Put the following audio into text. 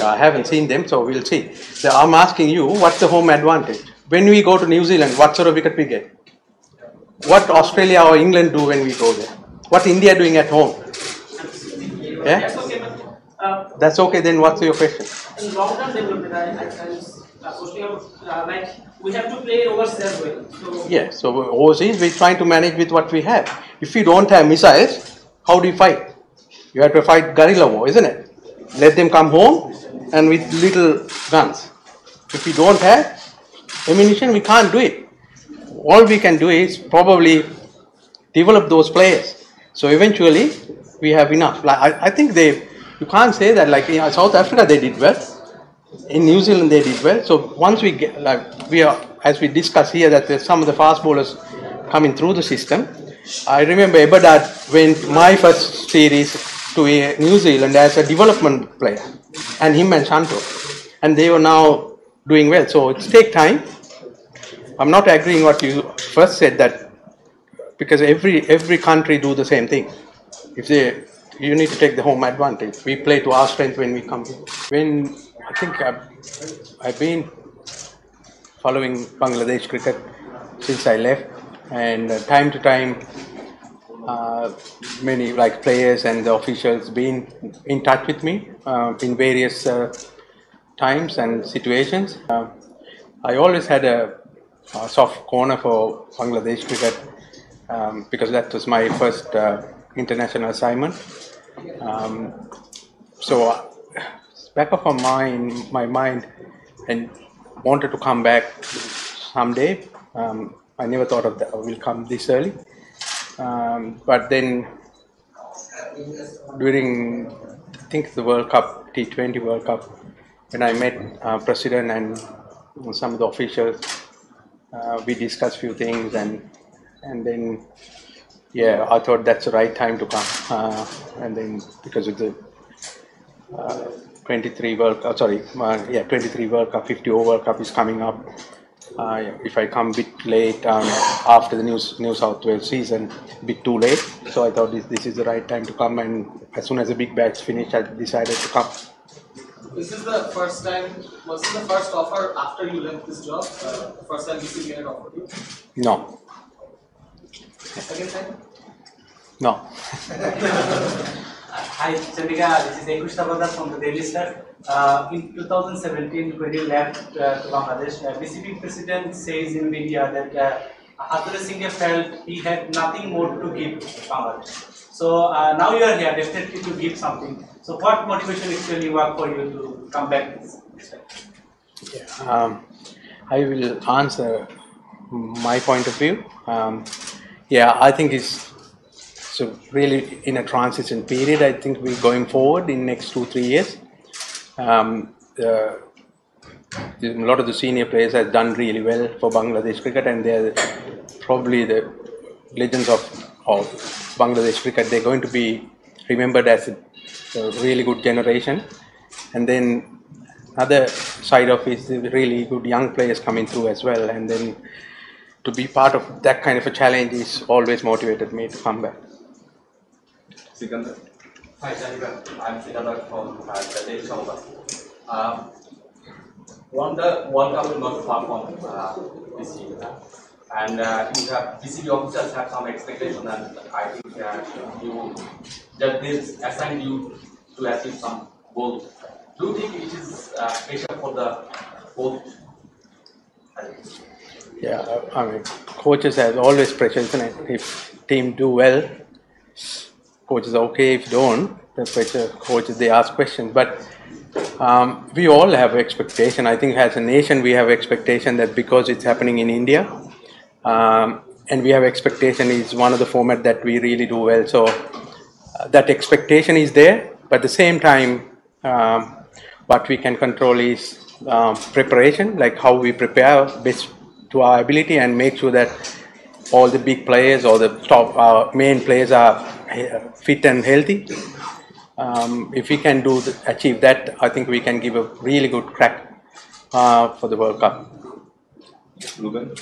I haven't seen them, so we'll see. So I'm asking you, what's the home advantage? When we go to New Zealand, what sort of wicket we get? What Australia or England do when we go there? What India doing at home? Yeah? That's okay, then what's your question? In long-term development, I was posting about, like, we have to play overseas as well. So yeah, so overseas we're trying to manage with what we have. If we don't have missiles, how do you fight? You have to fight guerrilla war, isn't it? Let them come home and with little guns. If we don't have ammunition, we can't do it. All we can do is probably develop those players. So eventually we have enough. Like I think you can't say that like in South Africa they did well. In New Zealand they did well. So once we get, like we are, as we discussed here, that there's some of the fast bowlers coming through the system. I remember Ebadad went my first series to New Zealand as a development player, and him and Shanto, and they were now doing well. So it takes time. I'm not agreeing what you first said, that because every country do the same thing. If you need to take the home advantage. We play to our strength when we come here. When I think I've been following Bangladesh cricket since I left, and time to time many like players and the officials been in touch with me in various times and situations. I always had a soft corner for Bangladesh cricket because that was my first international assignment. So back of my mind, and wanted to come back someday. I never thought of that I will come this early. But then during, I think the World Cup, T20 World Cup, when I met President and some of the officials, we discussed few things, and then yeah, I thought that's the right time to come. And then because of the 23 World Cup, 23 World Cup, 50 over World Cup is coming up. If I come a bit late after the New South Wales season, a bit too late. So I thought this is the right time to come, and as soon as the big batch finished, I decided to come. This is the first time, was this the first offer after you left this job? First time BCB had offered you? No. Second time? No. Hi, Chandika, this is Ekush Tabada from the Daily Star. In 2017, when you left to Bangladesh, BCB president says in media that Hathurursingh felt he had nothing more to give Bangladesh. So now you are here, definitely to give something. So what motivation actually worked for you to come back this time? Yeah, I will answer my point of view. Yeah, I think it's so really in a transition period. I think we're going forward in next 2-3 years. A lot of the senior players have done really well for Bangladesh cricket, and they're probably the legends of Bangladesh cricket. They're going to be remembered as a really good generation. And then other side of it is the really good young players coming through as well. And then to be part of that kind of a challenge is always motivated me to come back. Sikandar. Hi, Chandika. I'm Sikandar from the Daily Star. The World Cup will not far from this year, and BCB officials have some expectation, and I think that this assigned you to achieve some goals. Do you think it is pressure for the both? Yeah, I mean, coaches have always pressure, isn't it? If team do well, coaches are okay. If don't, the pressure coaches, they ask questions. But we all have expectation. I think as a nation we have expectation that because it's happening in India, and we have expectation is one of the format that we really do well. So that expectation is there. But at the same time, what we can control is preparation, like how we prepare best to our ability and make sure that all the big players or the top main players are fit and healthy. If we can achieve that, I think we can give a really good crack for the World Cup. Ruben?